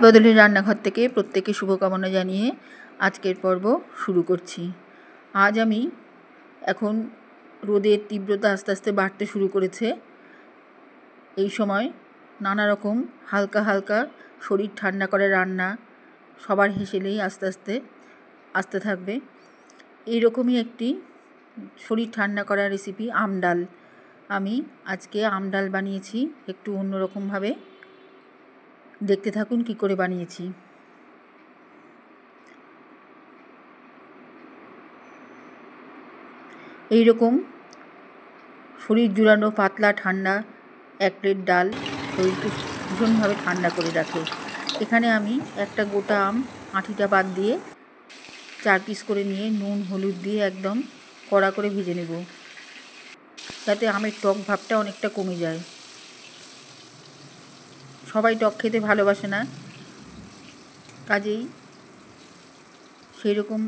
বদলের রান্নাঘর থেকে প্রত্যেকে শুভকামনা জানিয়ে আজকের পর্ব শুরু করছি। আজ আমি এখন রোদের তীব্রতা আস্তে আস্তে বাড়তে শুরু করেছে। এই সময় নানা রকম হালকা হালকা শরীর ঠান্ডা করে রান্না সবার হেসেলেই আস্তে আস্তে আসতে থাকবে। এইরকমই একটি শরীর ঠান্ডা করা রেসিপি আম ডাল। আমি আজকে আম ডাল বানিয়েছি একটু অন্যরকমভাবে। দেখতে থাকুন কি করে বানিয়েছি। এই রকম শরীর জুড়ানো পাতলা ঠান্ডা এক প্লেট ডাল শরীরকে ভীষণভাবে ঠান্ডা করে রাখে। এখানে আমি একটা গোটা আম আঁটিটা বাদ দিয়ে 4 পিস করে নিয়ে নুন হলুদ দিয়ে একদম কড়া করে ভেজে নেব, যাতে আমের টক ভাবটা অনেকটা কমে যায়। সবাই টক খেতে ভালোবাসে না, কাজেই সেই রকম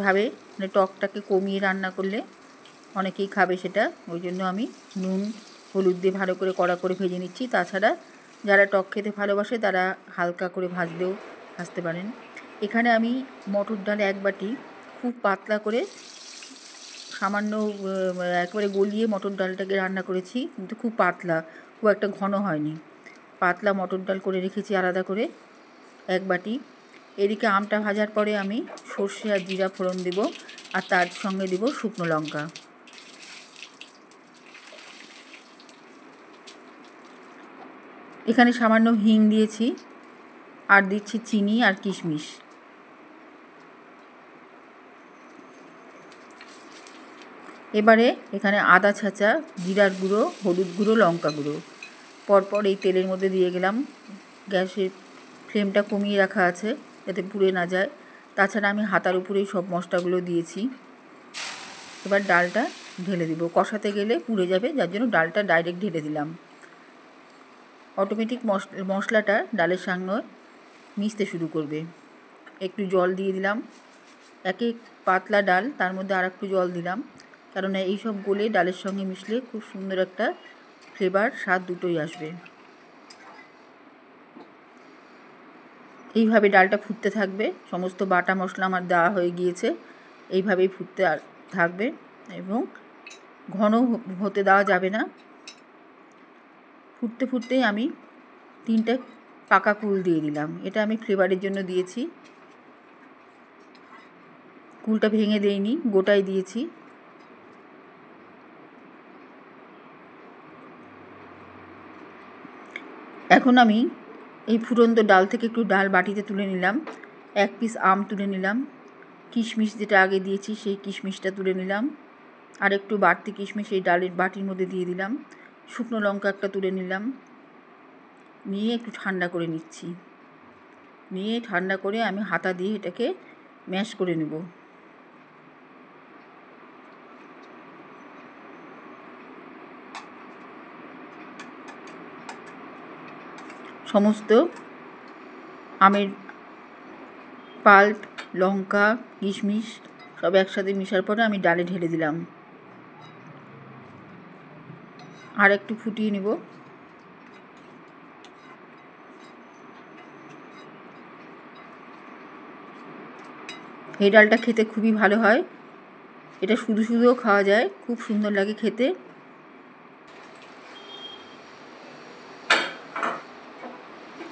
ভাবে টকটাকে কমিয়ে রান্না করলে অনেকেই খাবে সেটা। ওই জন্য আমি নুন হলুদ দিয়ে ভালো করে কড়া করে ভেজে নিচ্ছি। তাছাড়া যারা টক খেতে ভালোবাসে তারা হালকা করে ভাজতে পারেন। এখানে আমি মটর ডাল 1 বাটি খুব পাতলা করে সামান্য একেবারে গলিয়ে মটর ডালটাকে রান্না করেছি, কিন্তু খুব পাতলা, খুব একটা ঘন হয়নি। পাতলা মটর ডাল করে রেখেছি আলাদা করে 1 বাটি। এদিকে আমটা ভাজার পরে আমি সর্ষে আর জিরা ফোড়ন দেব, আর তার সঙ্গে দেব শুকনো লঙ্কা। এখানে সামান্য হিং দিয়েছি, আর দিচ্ছি চিনি আর কিশমিশ। এবারে এখানে আদা ছাঁচা, জিরার গুঁড়ো, হলুদ গুঁড়ো, লঙ্কা গুঁড়ো পরপর এই তেলের মধ্যে দিয়ে গেলাম। গ্যাসের ফ্লেমটা কমিয়ে রাখা আছে যাতে পুড়ে না যায়। তাছাড়া আমি হাতার উপরেই সব মশলাগুলো দিয়েছি। এবার ডালটা ঢেলে দিব, কষাতে গেলে পুড়ে যাবে, যার জন্য ডালটা ডাইরেক্ট ঢেলে দিলাম। অটোমেটিক মশলাটা ডালের সঙ্গে মিশতে শুরু করবে। একটু জল দিয়ে দিলাম, একে পাতলা ডাল তার মধ্যে আর একটু জল দিলাম, কারণ এইসব গলে ডালের সঙ্গে মিশলে খুব সুন্দর একটা ফ্লেভার, স্বাদ দুটোই আসবে। এইভাবে ডালটা ফুটতে থাকবে। সমস্ত বাটা মশলা আমার দেওয়া হয়ে গিয়েছে, এইভাবেই ফুটতে থাকবে এবং ঘন হতে দেওয়া যাবে না। ফুটতে ফুটতেই আমি 3টে পাকা কুল দিয়ে দিলাম। এটা আমি ফ্লেভারের জন্য দিয়েছি, কুলটা ভেঙে দেইনি, গোটাই দিয়েছি। এখন আমি এই ফুটন্ত ডাল থেকে একটু ডাল বাটিতে তুলে নিলাম, 1 পিস আম তুলে নিলাম, কিশমিশ যেটা আগে দিয়েছি সেই কিশমিশটা তুলে নিলাম, আর একটু বাড়তি কিশমিশ এই ডালের বাটির মধ্যে দিয়ে দিলাম। শুকনো লঙ্কা একটা তুলে নিলাম, নিয়ে একটু ঠান্ডা করে নিচ্ছি। নিয়ে ঠান্ডা করে আমি হাতা দিয়ে এটাকে ম্যাশ করে নেব। সমস্ত আমের পাল্প, লঙ্কা, কিশমিশ সব একসাথে মেশার পরে আমি ডালে ঢেলে দিলাম। আর একটু ফুটিয়ে নেব। এই ডালটা খেতে খুবই ভালো হয়, এটা শুধু শুধুও খাওয়া যায়, খুব সুন্দর লাগে খেতে।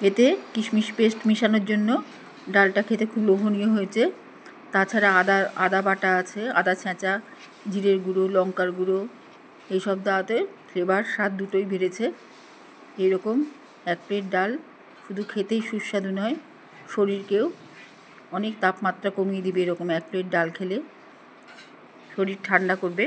এতে কিশমিশ পেস্ট মেশানোর জন্য ডালটা খেতে খুব লোভনীয় হয়েছে। তাছাড়া আদা বাটা আছে, আদা ছেঁচা, জিরের গুঁড়ো, লঙ্কার গুঁড়ো, এইসব দেওয়াতে ফ্লেভার স্বাদ দুটোই বেড়েছে। এরকম 1 প্লেট ডাল শুধু খেতেই সুস্বাদু নয়, শরীরকেও অনেক তাপমাত্রা কমিয়ে দিবে। এরকম 1 প্লেট ডাল খেলে শরীর ঠান্ডা করবে।